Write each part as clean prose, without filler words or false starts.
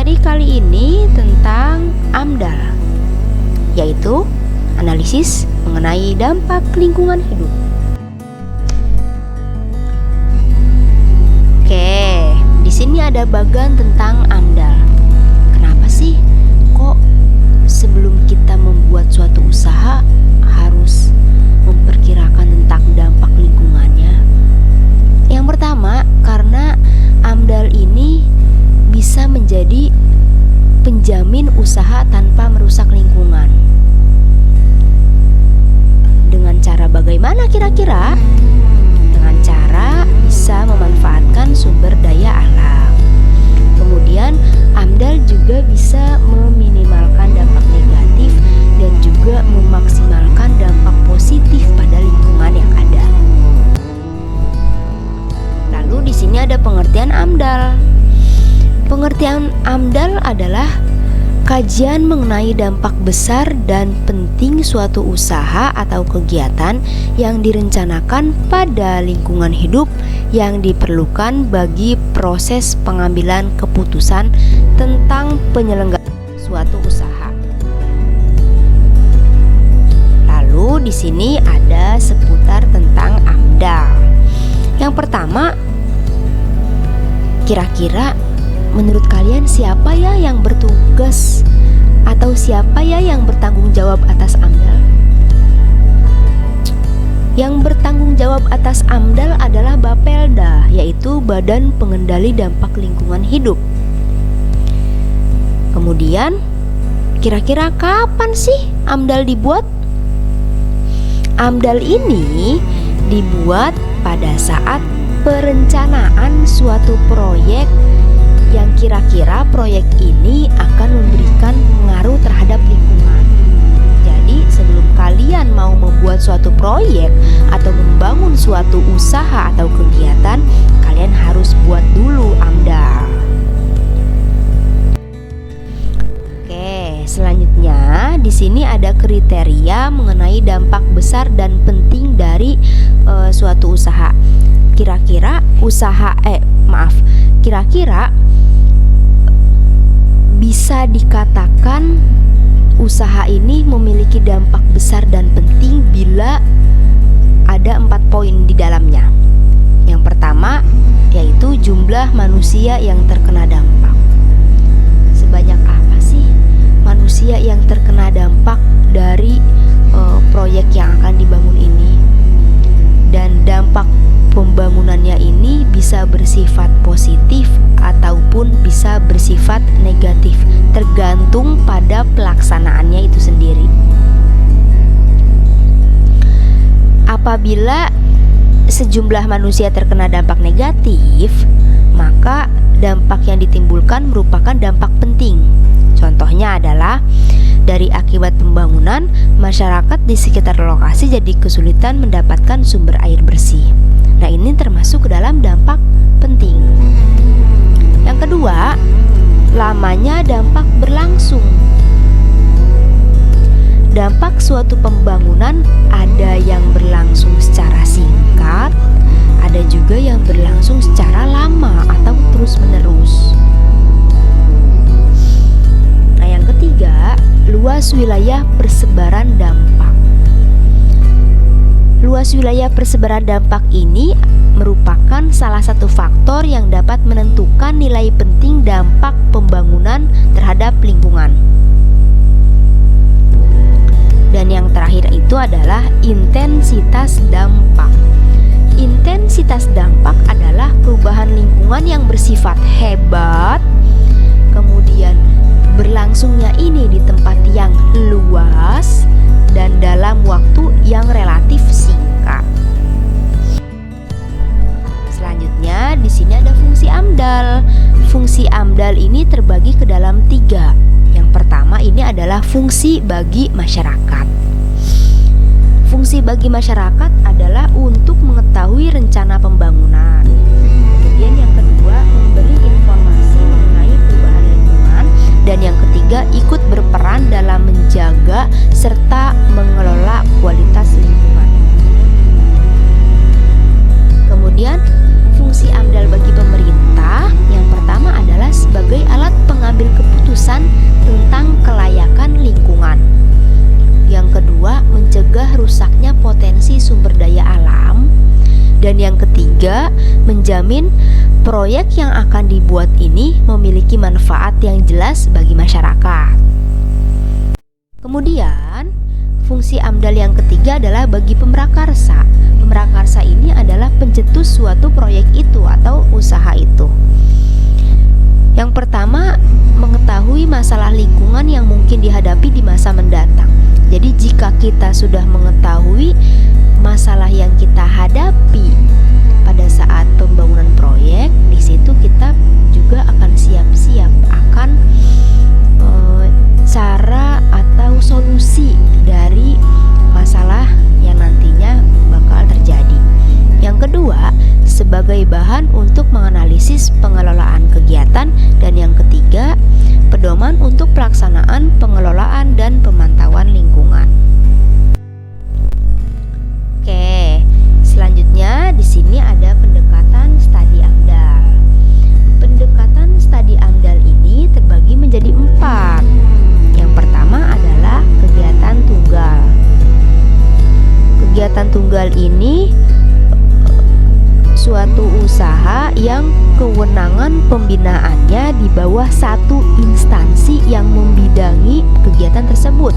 materi kali ini tentang AMDAL, yaitu analisis mengenai dampak lingkungan hidup. Oke, di sini ada bagian tentang AMDAL. Kenapa sih kok sebelum kita membuat suatu usaha harus memperkirakan tentang dampak lingkungannya? Yang pertama, karena AMDAL ini bisa menjadi penjamin usaha tanpa merusak lingkungan. Dengan cara bagaimana kira-kira? Dengan cara bisa memanfaatkan sumber daya alam. Kemudian AMDAL juga bisa meminimalkan dampak negatif dan juga memaksimalkan dampak positif pada lingkungan yang ada. Lalu di sini ada pengertian AMDAL. Pengertian AMDAL adalah kajian mengenai dampak besar dan penting suatu usaha atau kegiatan yang direncanakan pada lingkungan hidup yang diperlukan bagi proses pengambilan keputusan tentang penyelenggaraan suatu usaha. Lalu di sini ada seputar tentang AMDAL. Yang pertama, kira-kira menurut kalian siapa ya yang bertugas atau siapa ya yang bertanggung jawab atas AMDAL? Yang bertanggung jawab atas AMDAL adalah Bapelda, yaitu Badan Pengendali Dampak Lingkungan Hidup. Kemudian, kira-kira kapan sih AMDAL dibuat? AMDAL ini dibuat pada saat perencanaan suatu proyek yang kira-kira proyek ini akan memberikan pengaruh terhadap lingkungan. Jadi sebelum kalian mau membuat suatu proyek atau membangun suatu usaha atau kegiatan, kalian harus buat dulu AMDAL. Oke, selanjutnya di sini ada kriteria mengenai dampak besar dan penting dari suatu usaha. Kira-kira bisa dikatakan usaha ini memiliki dampak besar dan penting bila ada 4 poin di dalamnya. Yang pertama yaitu jumlah manusia yang terkena dampak. Sebanyak apa sih manusia yang terkena dampak dari proyek yang akan dibangun ini? Dan dampak pembangunannya ini bisa bersifat positif ataupun bisa bersifat negatif, tergantung pada pelaksanaannya itu sendiri. Apabila sejumlah manusia terkena dampak negatif, maka dampak yang ditimbulkan merupakan dampak penting. Contohnya adalah dari akibat pembangunan, masyarakat di sekitar lokasi jadi kesulitan mendapatkan sumber air bersih. Nah, ini termasuk ke dalam dampak penting. Yang kedua, lamanya dampak berlangsung. Dampak suatu pembangunan ada yang berlangsung secara singkat, ada juga yang berlangsung secara lama atau terus-menerus. Nah, yang ketiga, luas wilayah persebaran dampak. Luas wilayah persebaran dampak ini merupakan salah satu faktor yang dapat menentukan nilai penting dampak pembangunan terhadap lingkungan. Dan yang terakhir itu adalah intensitas dampak. Intensitas dampak adalah perubahan lingkungan yang bersifat hebat, kemudian berlangsungnya ini di tempat yang luas dan dalam waktu yang relatif singkat. Selanjutnya di sini ada fungsi AMDAL. Fungsi AMDAL ini terbagi ke dalam 3. Yang pertama ini adalah fungsi bagi masyarakat. Fungsi bagi masyarakat adalah untuk mengetahui rencana pembangunan. Kemudian yang kedua, memberi informasi mengenai perubahan lingkungan. Dan yang ketiga, ikut berperan dalam menjaga serta mengelola kualitas lingkungan. Kemudian fungsi AMDAL bagi pemerintah yang pertama adalah sebagai alat pengambil keputusan sumber daya alam. Dan yang ketiga, menjamin proyek yang akan dibuat ini memiliki manfaat yang jelas bagi masyarakat. Kemudian, fungsi AMDAL yang ketiga adalah bagi pemrakarsa. Pemrakarsa ini adalah pencetus suatu proyek itu atau usaha itu. Yang pertama, mengetahui masalah lingkungan yang mungkin dihadapi di masa mendatang. Jadi jika kita sudah mengetahui masalah yang kita hadapi pada saat pembangunan proyek, di situ kita juga akan siap-siap akan cara atau solusi dari masalah yang nantinya bakal terjadi. Yang kedua, sebagai bahan untuk menganalisis pengelolaan kegiatan, dan yang ketiga, pedoman untuk pelaksanaan pengelolaan dan pemantauan lingkungan. Oke, selanjutnya di sini ada pendekatan studi AMDAL. Pendekatan studi AMDAL ini terbagi menjadi 4. Yang pertama adalah kegiatan tunggal. Kegiatan tunggal ini suatu usaha yang kewenangan pembinaannya di bawah satu instansi yang membidangi kegiatan tersebut.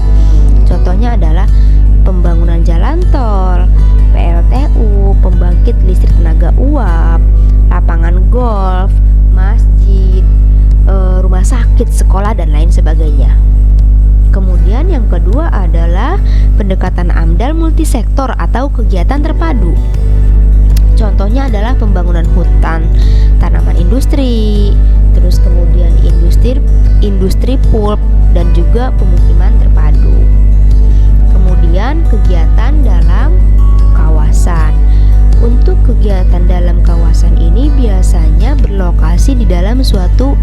Contohnya adalah pembangunan jalan tol, PLTU, pembangkit listrik tenaga uap, lapangan golf, masjid, rumah sakit, sekolah, dan lain sebagainya. Kemudian yang kedua adalah pendekatan AMDAL multisektor atau kegiatan terpadu. Contohnya adalah pembangunan hutan, tanaman industri, terus kemudian industri pulp, dan juga pemukiman terpadu. Kemudian kegiatan dalam kawasan. Untuk kegiatan dalam kawasan ini biasanya berlokasi di dalam suatu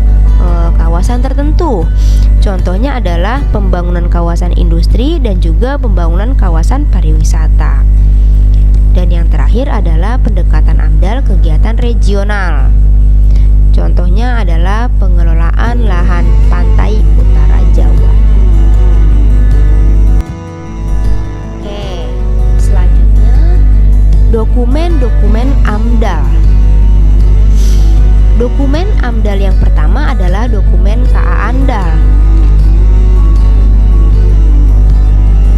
kawasan tertentu. Contohnya adalah pembangunan kawasan industri dan juga pembangunan kawasan pariwisata. Dan yang terakhir adalah pendekatan AMDAL kegiatan regional. Contohnya adalah pengelolaan lahan pantai utara Jawa. Oke, selanjutnya dokumen-dokumen AMDAL. Dokumen AMDAL yang pertama adalah dokumen KA AMDAL.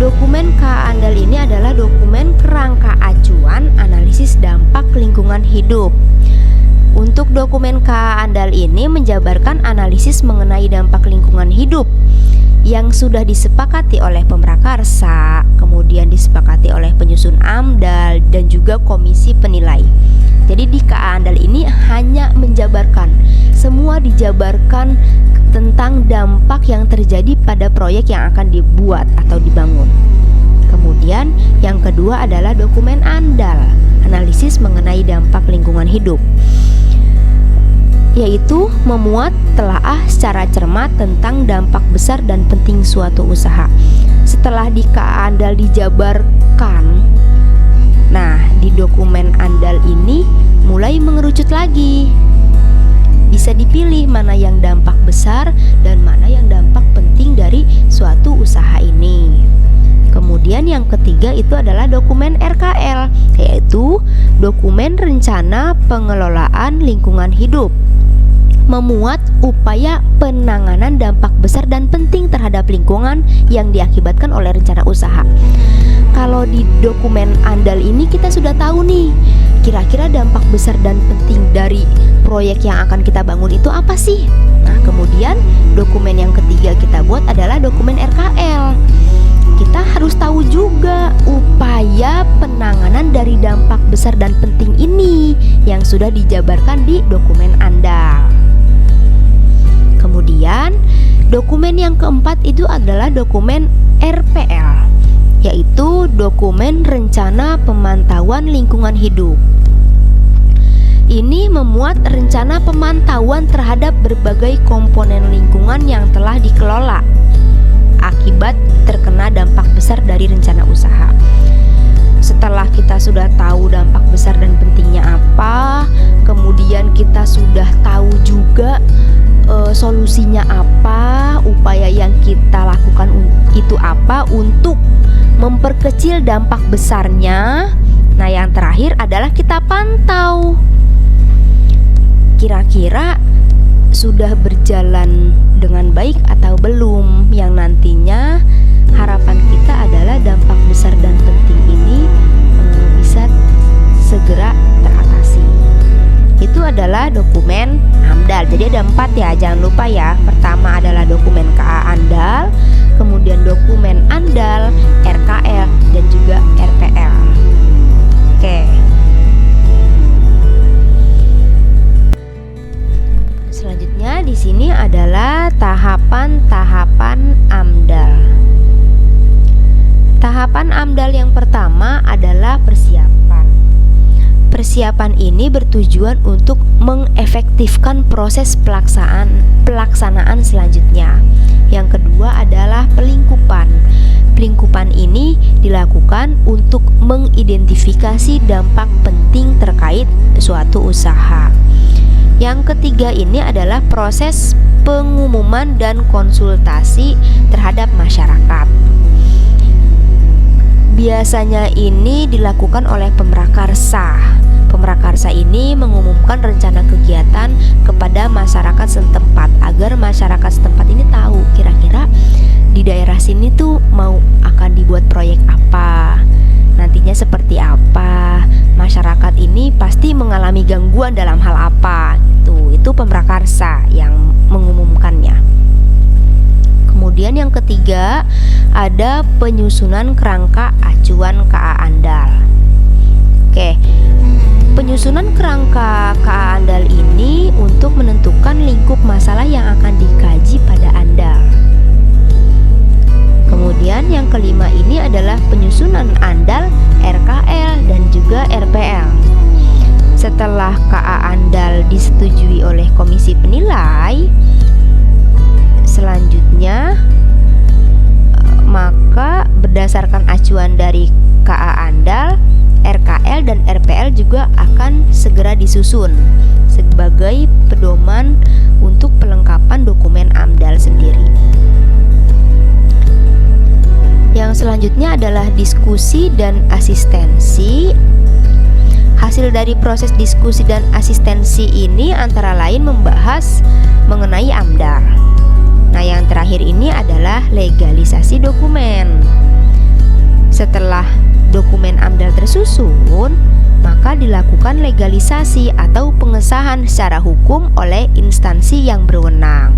Dokumen KA AMDAL ini adalah dokumen kerangka acuan analisis dampak lingkungan hidup. Untuk dokumen KA AMDAL ini menjabarkan analisis mengenai dampak lingkungan hidup yang sudah disepakati oleh pemrakarsa, kemudian disepakati oleh penyusun AMDAL dan juga komisi penilai. Jadi di KA AMDAL ini hanya menjabarkan, semua dijabarkan tentang dampak yang terjadi pada proyek yang akan dibuat atau dibangun. Kemudian yang kedua adalah dokumen AMDAL, analisis mengenai dampak lingkungan hidup, yaitu memuat telaah secara cermat tentang dampak besar dan penting suatu usaha. Setelah di KA AMDAL dijabarkan, nah di dokumen AMDAL ini mulai mengerucut lagi. Bisa dipilih mana yang dampak besar dan mana yang dampak penting dari suatu usaha ini. Kemudian yang ketiga itu adalah dokumen RKL, yaitu dokumen rencana pengelolaan lingkungan hidup, memuat upaya penanganan dampak besar dan penting terhadap lingkungan yang diakibatkan oleh rencana usaha. Kalau di dokumen AMDAL ini kita sudah tahu nih, kira-kira dampak besar dan penting dari proyek yang akan kita bangun itu apa sih? Nah, kemudian dokumen yang ketiga kita buat adalah dokumen RKL. Kita harus tahu juga upaya penanganan dari dampak besar dan penting ini yang sudah dijabarkan di dokumen AMDAL. Kemudian dokumen yang keempat itu adalah dokumen RPL, yaitu dokumen rencana pemantauan lingkungan hidup. Ini memuat rencana pemantauan terhadap berbagai komponen lingkungan yang telah dikelola akibat terkena dampak besar dari rencana usaha. Setelah kita sudah tahu dampak besar dan pentingnya apa, kemudian kita sudah tahu juga solusinya apa, upaya yang kita lakukan itu apa untuk memperkecil dampak besarnya. Nah, yang terakhir adalah kita pantau. Kira-kira sudah berjalan dengan baik atau belum? Yang nantinya harapan kita adalah dampak besar dan penting ini bisa segera teratasi. Itu adalah dokumen AMDAL. Jadi ada 4 ya, jangan lupa ya. Pertama adalah dokumen KA AMDAL, kemudian dokumen AMDAL, RKL, dan juga RPL. Oke. Selanjutnya di sini adalah tahapan-tahapan AMDAL. Tahapan AMDAL yang pertama adalah persiapan. Persiapan ini bertujuan untuk mengefektifkan proses pelaksanaan selanjutnya. Yang kedua adalah pelingkupan. Pelingkupan ini dilakukan untuk mengidentifikasi dampak penting terkait suatu usaha. Yang ketiga ini adalah proses pengumuman dan konsultasi terhadap masyarakat. Biasanya ini dilakukan oleh pemrakarsa. Pemrakarsa ini mengumumkan rencana kegiatan kepada masyarakat setempat agar masyarakat setempat ini tahu kira-kira di daerah sini tuh akan dibuat proyek apa, nantinya seperti apa, masyarakat ini pasti mengalami gangguan dalam hal apa gitu. Itu pemrakarsa yang mengumumkannya. Kemudian yang ketiga ada penyusunan kerangka acuan KA AMDAL. Oke, penyusunan kerangka KA AMDAL ini untuk menentukan lingkup masalah yang akan dikaji pada AMDAL. Kemudian yang kelima ini adalah penyusunan AMDAL, RKL, dan juga RPL. Setelah KA AMDAL disetujui oleh komisi penilai, selanjutnya maka berdasarkan acuan dari KA AMDAL, RKL dan RPL juga akan segera disusun sebagai pedoman untuk pelengkapan dokumen AMDAL sendiri. Yang selanjutnya adalah diskusi dan asistensi. Hasil dari proses diskusi dan asistensi ini antara lain membahas mengenai AMDAL. Nah, yang terakhir ini adalah legalisasi dokumen. Setelah dokumen AMDAL tersusun, maka dilakukan legalisasi atau pengesahan secara hukum oleh instansi yang berwenang.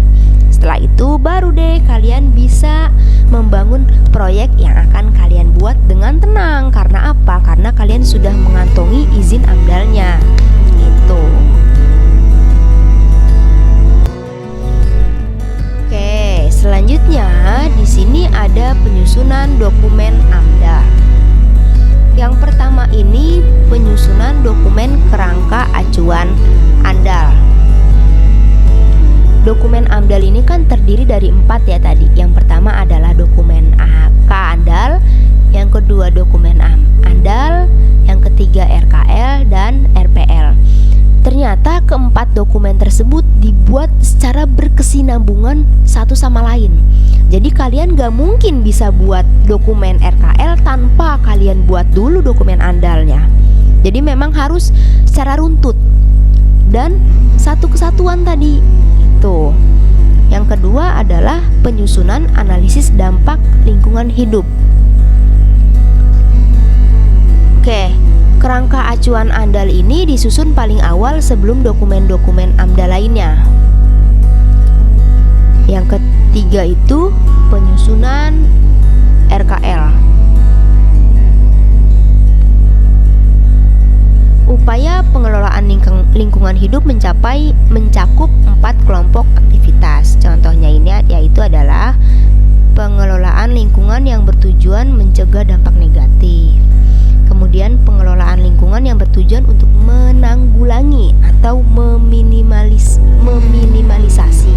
Setelah itu baru deh kalian bisa membangun proyek yang akan kalian buat dengan tenang. Karena apa? Karena kalian sudah mengantongi izin AMDAL-nya. Gitu. Oke, selanjutnya di sini ada penyusunan dokumen AMDAL. Yang pertama ini penyusunan dokumen kerangka acuan AMDAL. Dokumen AMDAL ini kan terdiri dari 4 ya tadi. Yang pertama adalah dokumen KA AMDAL, yang kedua dokumen AMDAL, yang ketiga RKL dan RPL. Ternyata keempat dokumen tersebut dibuat secara berkesinambungan satu sama lain. Jadi kalian gak mungkin bisa buat dokumen RKL tanpa kalian buat dulu dokumen AMDAL-nya. Jadi memang harus secara runtut dan satu kesatuan tadi. Tuh. Yang kedua adalah penyusunan analisis dampak lingkungan hidup. Oke, kerangka acuan AMDAL ini disusun paling awal sebelum dokumen-dokumen AMDAL lainnya. Yang ketiga itu penyusunan RKL. Upaya pengelolaan lingkungan hidup mencakup 4 kelompok aktivitas. Contohnya ini yaitu adalah pengelolaan lingkungan yang bertujuan mencegah dampak negatif. Kemudian pengelolaan lingkungan yang bertujuan untuk menanggulangi atau meminimalisasi.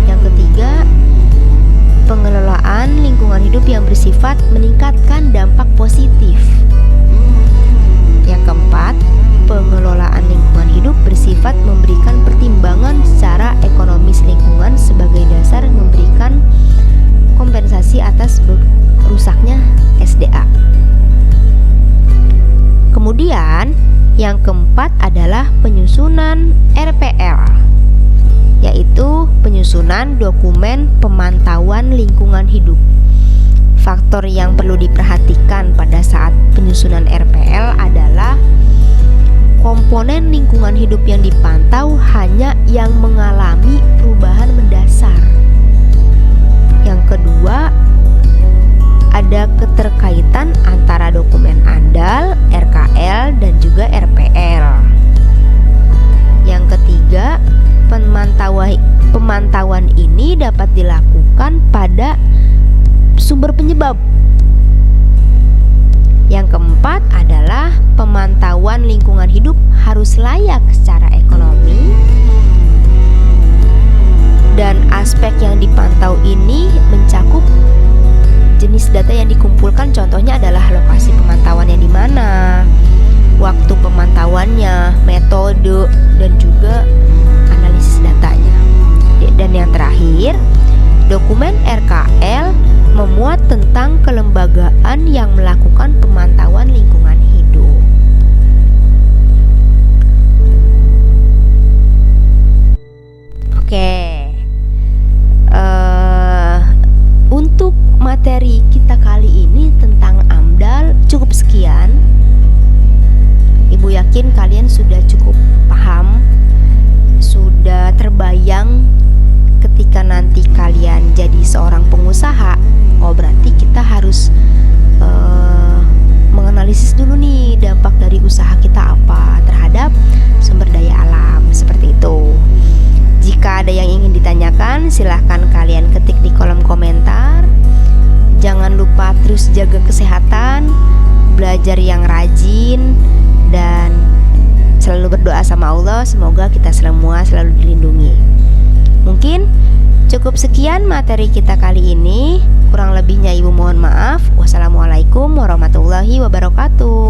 Yang ketiga, pengelolaan lingkungan hidup yang bersifat meningkatkan dampak positif. Yang keempat, pengelolaan lingkungan hidup bersifat memberikan pertimbangan secara ekonomis lingkungan sebagai dasar memberikan kompensasi atas rusaknya SDM. keempat adalah penyusunan RPL, yaitu penyusunan dokumen pemantauan lingkungan hidup. Faktor yang perlu diperhatikan pada saat penyusunan RPL adalah komponen lingkungan hidup yang dipantau hanya yang mengalami perubahan mendasar. Yang kedua, ada keterkaitan antara dokumen andal, RKL, dan juga RPL. Yang ketiga, pemantauan ini dapat dilakukan pada sumber penyebab. Yang keempat adalah pemantauan lingkungan hidup harus layak secara ekonomi, dan aspek yang dipantau ini mencakup jenis data yang dikumpulkan. Contohnya adalah lokasi pemantauannya di mana, waktu pemantauannya, metode, dan juga analisis datanya. Dan yang terakhir, dokumen RKL memuat tentang kelembagaan yang melakukan pemantauan lingkungan hidup. Oke, untuk materi kita kali ini tentang AMDAL cukup sekian. Ibu yakin kalian sudah cukup paham, sudah terbayang ketika nanti kalian jadi seorang pengusaha. Oh, berarti kita harus menganalisis dulu nih dampak dari usaha kita apa terhadap sumber daya alam, seperti itu. Jika ada yang ingin ditanyakan, silahkan kalian ketik di kolom komentar. Jangan lupa terus jaga kesehatan, belajar yang rajin, dan selalu berdoa sama Allah, semoga kita semua selalu dilindungi. Mungkin cukup sekian materi kita kali ini. Kurang lebihnya ibu mohon maaf. Wassalamualaikum warahmatullahi wabarakatuh.